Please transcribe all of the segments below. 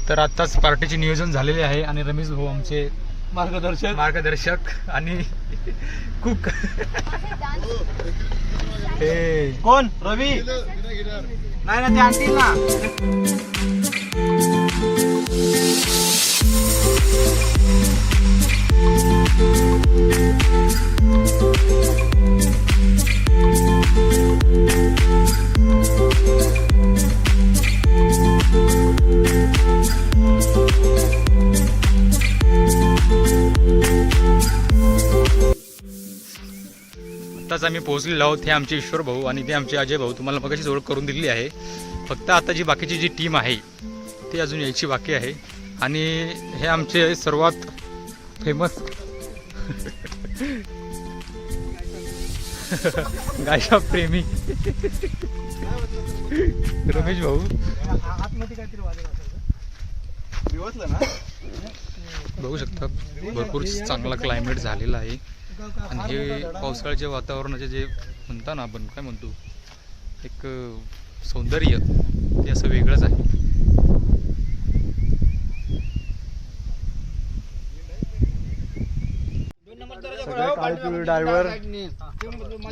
तर आताच पार्टीचे नियोजन झालेले आहे आणि रमेश भाऊ आमचे मार्गदर्शक आणि कुक कोण रवी नाही ना ते आणतील ना. आताच आम्ही पोहोचलेलो आहोत. हे आमचे ईश्वर भाऊ आणि ते आमचे अजय भाऊ. तुम्हाला मगाशीच ओळख करून दिलेली आहे. फक्त आता जी बाकीची जी टीम आहे ती अजून यायची बाकी आहे. आणि हे आमचे सर्वात फेमस गायशा प्रेमी रमेश भाऊ. बघू शकता भरपूर चांगला क्लायमेट झालेला आहे. आणि हे पावसाळ्याच्या वातावरणाचे जे म्हणता ना आपण काय म्हणतो एक सौंदर्य ते असं वेगळंच आहे. सगळे काळी ड्रायव्हर,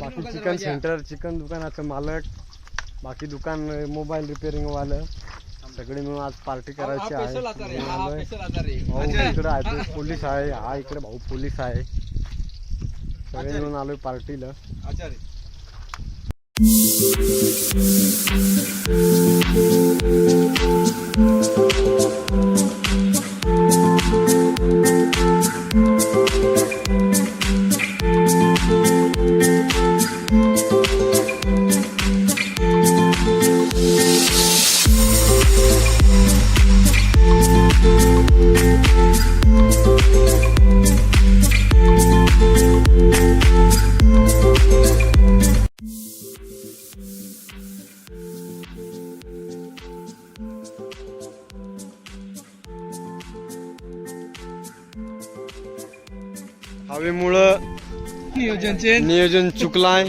बाकी चिकन सेंटर, चिकन दुकानाचं मालक, बाकी दुकान मोबाईल रिपेअरिंग वालं सगळे मिळून आज पार्टी करायची आहे. भाऊ इकडे आहे, पोलीस आहे. हा इकडे भाऊ पोलीस आहे. सगळे मिळून आलोय पार्टीला. हवेमुळं नियोजन चुकलाय.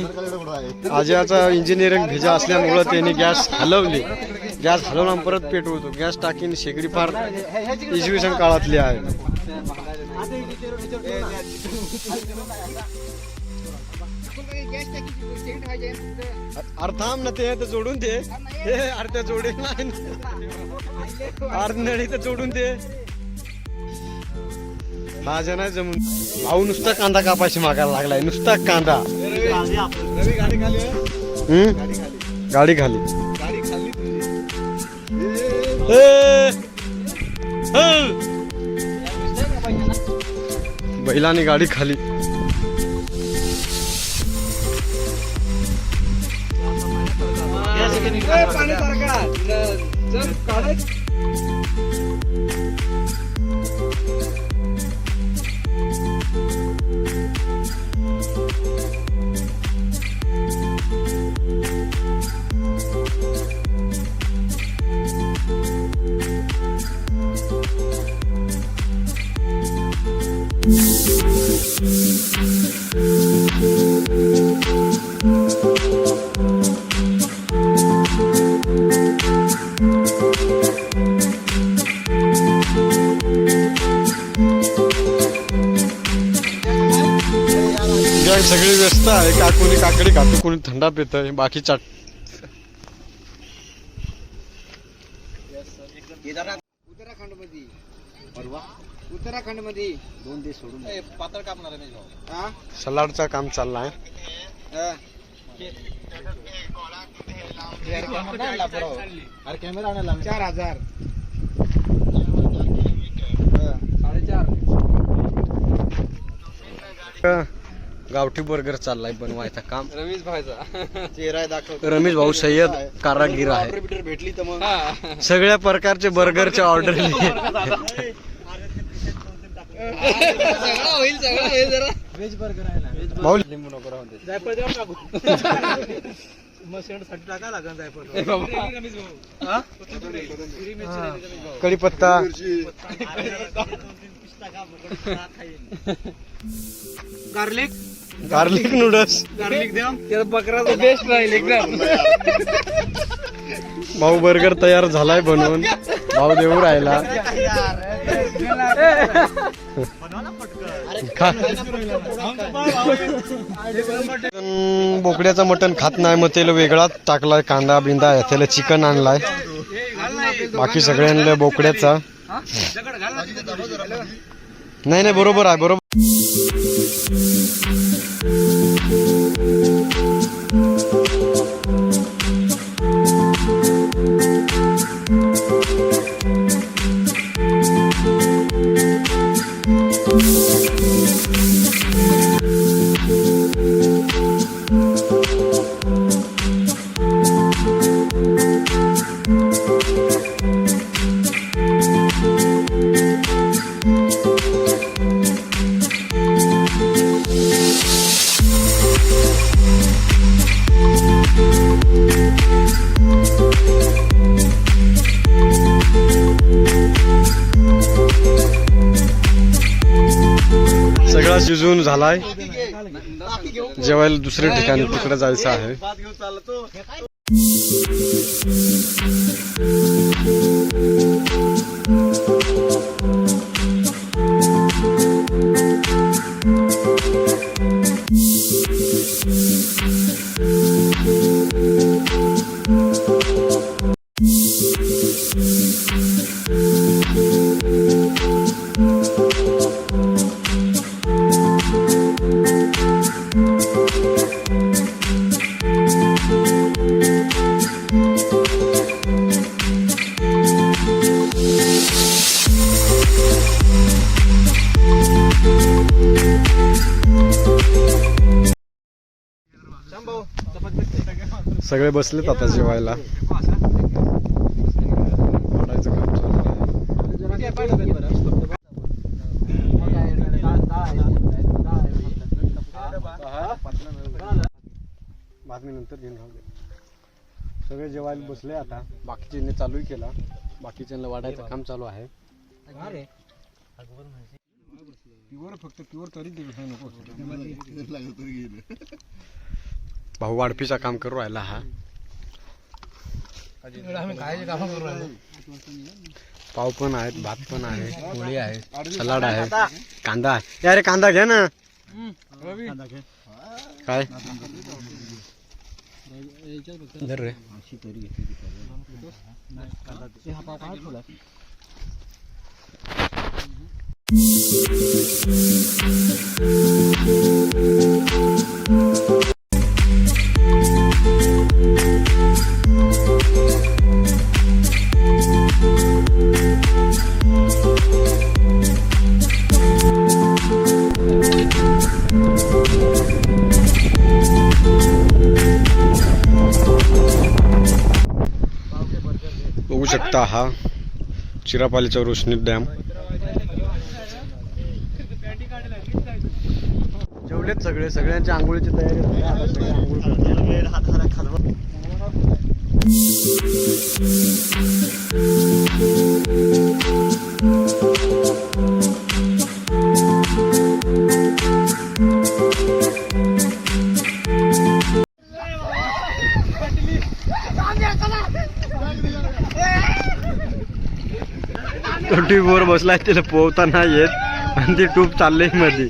आजचा इंजिनिअरिंग भिजा असल्यामुळं त्यांनी गॅस हलवली. गॅस हलवला परत पेटवतो. गॅस टाकीन शेगडी फार इसवी काळातली आहे. थांब ना ते जोडून दे. अर्ध्या जोडे अर्धनळी तर जोडून दे. माझ्या नाही जमून. भाऊ नुसता कांदा कापायची मागायला लागलाय. नुसता कांदा. गाडी खाली. बैलाने गाडी खाली. सगळी व्यस्त आहे. कोणी काकडी खातो, कोणी थंडा पित आहे. बाकी चाट उत्तराखंड मध्ये 2 दिवस सोडून पातळ कापणार आहे. सलाडचा काम चाललाय. कॅमेरा आणायला 4000 4.5 गावठी बर्गर चाललाय बनवायचं काम. रमेश भाईचा चेहरा दाखवतो. रमेश भाऊ सय्यद कारागीर आहे. भेटली तर मग सगळ्या प्रकारचे बर्गरच्या ऑर्डर होईल जरा व्हेज बर्गर आहे ना. भाऊ लिंबू नको राहून दे. जायफळ देऊन टाकू. मसेंड साठी टाका लागेल जायफळ. कढीपत्ता, गार्लिक नूडल्स. गार्लिक द्या. त्याला बकराचा बेस्ट राहील एकदम. भाऊ बर्गर तयार झालाय बनवून. भाऊ देऊ राहिला बोकड्याचं मटण खात नाही मग त्याला वेगळाच टाकलाय कांदा बिंदा त्याला चिकन आणलाय बाकी सगळ्यांना बोकड्याचा नाही बरोबर आहे बरोबर सगळा शिजून झालाय जेवायला दुसऱ्या ठिकाणी तिकडे जायचं आहे सगळे बसलेत आता जेवायला वाढायचं काम चालू आहे बातमी नंतर घेऊन सगळे जेवायला बसले आता बाकीच्यांनी चालू केला बाकीच्यांना वाढायचं काम चालू आहे फक्त प्युअर तरी नको भाऊ वाढपीचा काम करू राहिला हा पाव पण आहेत भात पण आहे पोळी आहे सलाड आहे कांदा आहे अरे कांदा घ्या ना काय धर रे बघू शकता हा चिरापालीचा रोशनी डॅम जेवलेत सगळ्यांच्या आंघोळीची तयारी झाली आता सगळे आंघोळ ट्यूबवर बसलाय त्याला पोहता नाही येत आणि ती ट्यूब चाललंय मध्ये